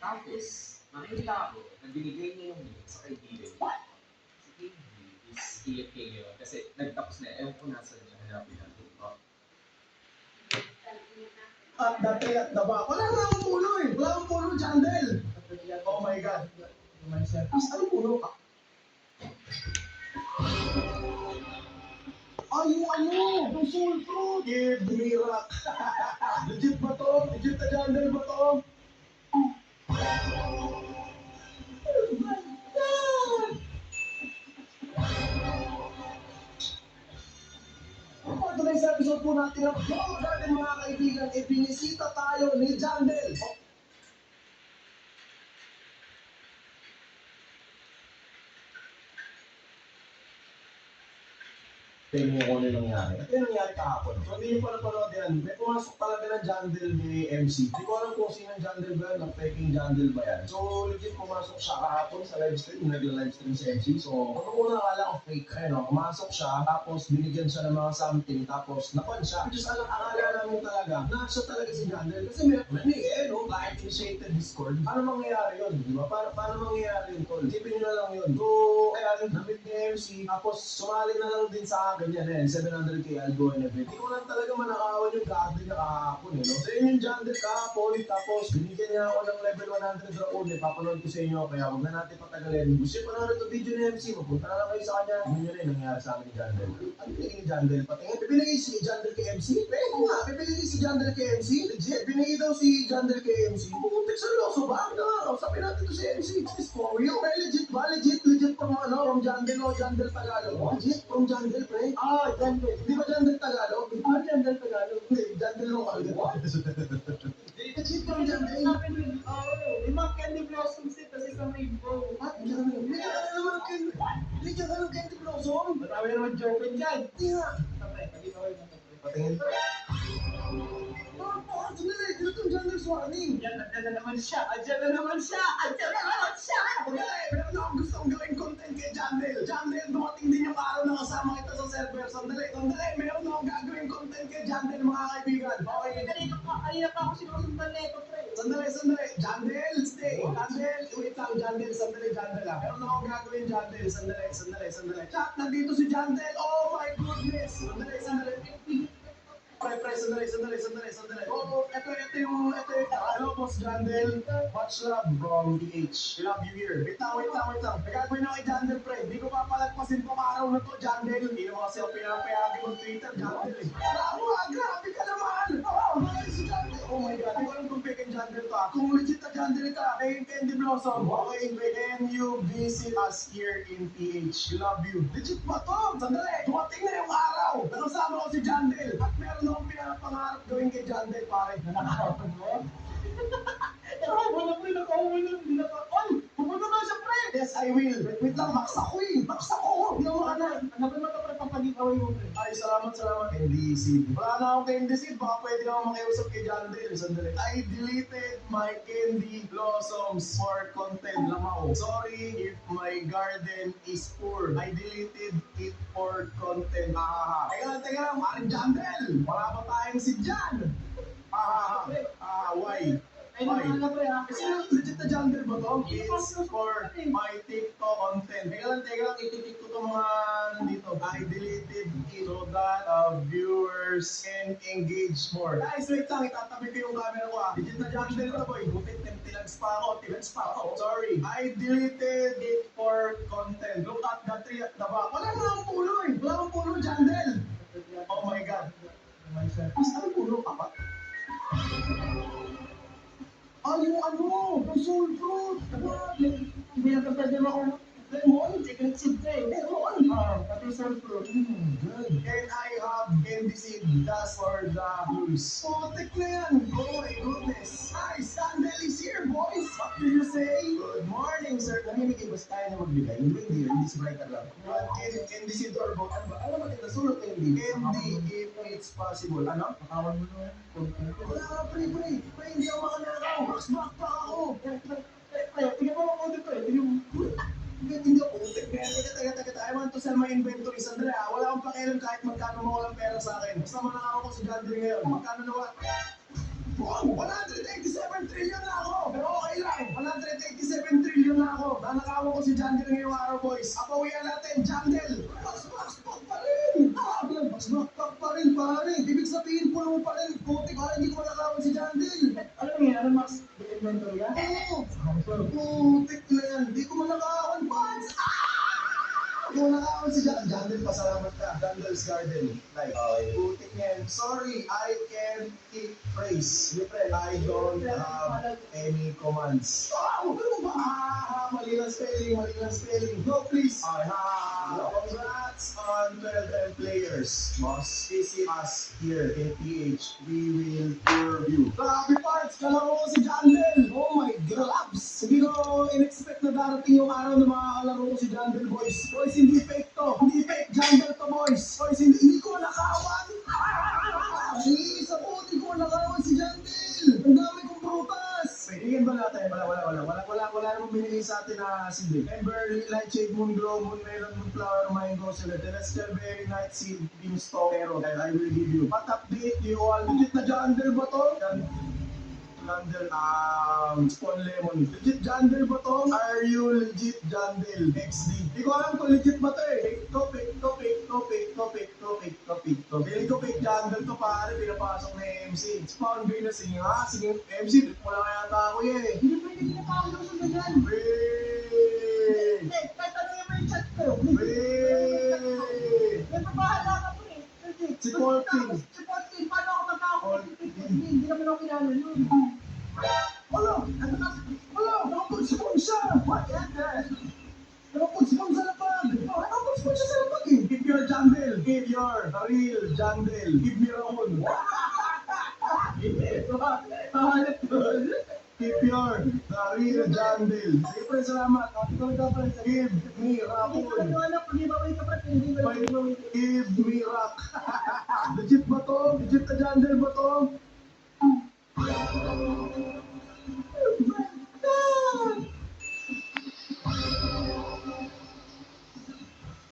Tapos, nakita ako na binigay niya yung link sa kaibigan niya. Si KD is KFK yun. Kasi nagtapos na, ewan ko nasa niya, hanapin natin. At dati at daba. Wala akong puno eh. Wala akong puno, Jandel. Oh my God. Anong puno? Ay, yung soul fruit. Yeah, bumira. Legit ba to? Legit na Jandel ba to? Oh my God! For today's episode po natin ng Flow Garden mga kaibigan, binisita tayo ni Jandel. Tingnan mo kung ano nangyari. Ito yung nangyari kahapon. So hindi nyo pa napanood yan. May pumasok talaga na Jandel ni MC. Hindi ko alam kung sino yung Jandel ba yan, faking Jandel ba yan. So legit pumasok siya kahapon sa live stream. Nagla-live stream si MC. So kung una akala ko fake. Ayun o, pumasok siya. Tapos binigyan siya ng mga something. Tapos napan siya. Just akala namin talaga na siya talaga si Jandel. Kasi may client initiated Discord. Paano mangyayari yun? Di ba? Paano mangyayari yun, tol? Isipin nyo na lang yun. So, kaya nabit ni MC. Tapos sumali na lang din sa ganyan eh, 700k algo and event. Hindi ko lang talaga manakawan yung garden na kahapon eh, no? So yun yung Jandel kahapon, tapos binigyan niya ako ng level 100 drone eh, papanood ko sa inyo, kaya huwag na natin patagalin. Gusto nyo panood itong video ni MC, mapunta na lang kayo sa kanya. Yun yun eh, nangyari sa amin ni Jandel. Ano binigay ni Jandel? Patingin, binigay si Jandel kay MC? Pero nga, binigay si Jandel kay MC? Legit, binigay daw si Jandel kay MC. Pumuntik sa loso ba? Sabi natin to si MC. Is this for real? Legit ba? Legit from from Jandel o Jandel Tagalog? Legit from Jandel, pre? Ah, Jandel. Di ba Jandel Tagalog? Ah, Jandel Tagalog. Hindi, Jandel local. What? Legit from Jandel. Yung mga candy blossoms eh, kasi sa rainbow. What? Jandel? Legit ka ng Candy Blossom? Marami naman joke dyan. Hindi nga. Patingin. Dito itong Jandel Swaning. Andyan na naman siya. Andyan na naman siya. Pero ano ang gusto kong gawin content kay Jandel? Jandel, dumating din yung araw na kasama kita sa server. Sandali, meron akong gagawin content kay Jandel, mga kaibigan. Okay, Kanina pa ako sinusundan na ito, pre. sandali. Jandel, stay. Jandel, wait lang, Jandel, sandali, Jandel ah. Meron akong gagawin, Jandel. Sandali. Chat, nandito si Jandel. Oh my goodness. Sandali. Pre, sandali. Oh, ito yung, hello, Boss Jandel. Much love from PH. We love you here. Wait lang. May gagawin ako kay Jandel, pre. Hindi ko papalagpasin pang araw na to, Jandel. Hindi naman kasi ako pinapayagi kong Twitter, Jandel eh. Grabe ka naman. Si Jandel. Oh my God, hindi ko alam kung fake ang Jandel ka. Kung legit na Jandel ka, kay Candy Blossom. Okay, can you visit us here in PH? We love you. Legit ba to? Sandali, dumating na yung araw. Nakasama ko si Jandel. At meron akong pinapangarap gawin kay Jandel, pare. Nakakapag mo? Wala. Pumunta ba siya, pre? Yes, I will. Wait lang, max ako. Hindi ako makanan. Hanapin mo ito, pre, papag-away mo, pre. Ay, salamat. Candy Seed. Wala na akong Candy Seed. Baka pwede ako makiusap kay Jandel. Sandali. I deleted my Candy Blossoms for content lamang. Sorry if my garden is poor. I deleted it for content. Teka lang. Maring Jandel. Wala pa tayong si Jan. Why? Ay, naman na, pre, ha? Kasi legit na Jandel ba to? It's for my TikTok content. Teka lang, ititik ko itong mga nandito. I deleted it so that viewers can engage more. Guys, wait lang, itatabi ko yung camera ko ah. Legit na Jandel to boy. Butit, tilags pa ako. Sorry. I deleted it for content. Look at the tree at the back. Wala akong puno eh. Wala akong puno, Jandel. Oh my God. Mas ano puno, papa? Ay, yung soul fruit. Binagpapwede mo ako. Lemon. Secret seed, pre. Lemon. Pati soul fruit. Good. Can I have candy seed? That's for the blues. Putik na yan. Oh my goodness. Nice. Jandel is here, boys. What do you say? Good morning, sir. Namimigay ba tayo na magbigay? Hindi si Brighter lang. But candy seed or both. Ano ba? Alam mo, nasulot candy. Candy if it's possible. Ano? Makawan mo na. Wala ka, pre. Hindi ako makanakaw. Max back pa ako. Tingnan mo ako dito, eh. Tingnan mo. Hindi ako utik. Teka. I want to sell my inventory. Sandali ah. Wala akong pakialam kahit magkano mo walang pera sa akin. Basta manakaw ko si Jandel ngayon. Magkano na wala? Wow, 187 trillion na ako. Pero okay lang. Wala 187 trillion na ako. Nanakawan ko si Jandel ngayong araw, boys. Apawian natin, Jandel. Box pa rin. Box pa rin, pare. Ibig sabihin, puno pa rin. Putik, hindi ko nanakawan si Jandel. Ano nga, ano Max? Inventory yan? Putik na yan. Di ko manakawan, boys. Hindi ko nanakawan si Jandel. Pasalamat ka. Jandel's Garden. Like, putik yan. Sorry, I can't take praise. I don't have any commands. Mali lang spelling. No, please. Congrats on 12 players. Boss, visit us here in PH. We will tour you. Grabe parts, kalaro ko si Jandel. Oh my gloves. Hindi ko in-expect na darating yung araw na makakalaro ko si Jandel, boys. Boys, hindi fake to. Hindi fake Jandel to, boys. Boys, hindi ko nakawan. Isa po, hindi ko nakawan si Jandel. Ang dami kong prutas. Pwede ba natin? Wala namang binigay sa atin na CD. Ember, Lightshade, Moon Glow, Moon Melon, Moon Flower, Mango, Celestial Berry, Night Seed, Beanstalk, Pero, I will give you. What update you all? Legit na Jandel ba to? Jandel, Spawn Lemon. Legit Jandel ba to? Are you legit Jandel? XD. Di ko alam kung legit ba to eh. Topic. Hindi ko fake Jandel to pare, pinapasok na MC. Spawn Green na sige nga, sige MC, wala kaya ako eh. Hindi pwede kinakawin ko sa ganyan. Wait! Kahit ano yung may chat ko. Wait! May pabahala ka po eh. Si Colting. Si Colting, paano ako magkakakulit? Hindi naman ako kilala yun. Wala! Nakapag-spawn siya! What is that? Nakapag-spawn sa lapag! Nakapag-spawn siya sa lapag eh! Give your Jandel! Give your real Jandel! Give me Raul! Give your real Jandel! Sige pre, salamat! Give me Raul! Give me rock! Legit ba to? Legit na Jandel ba to?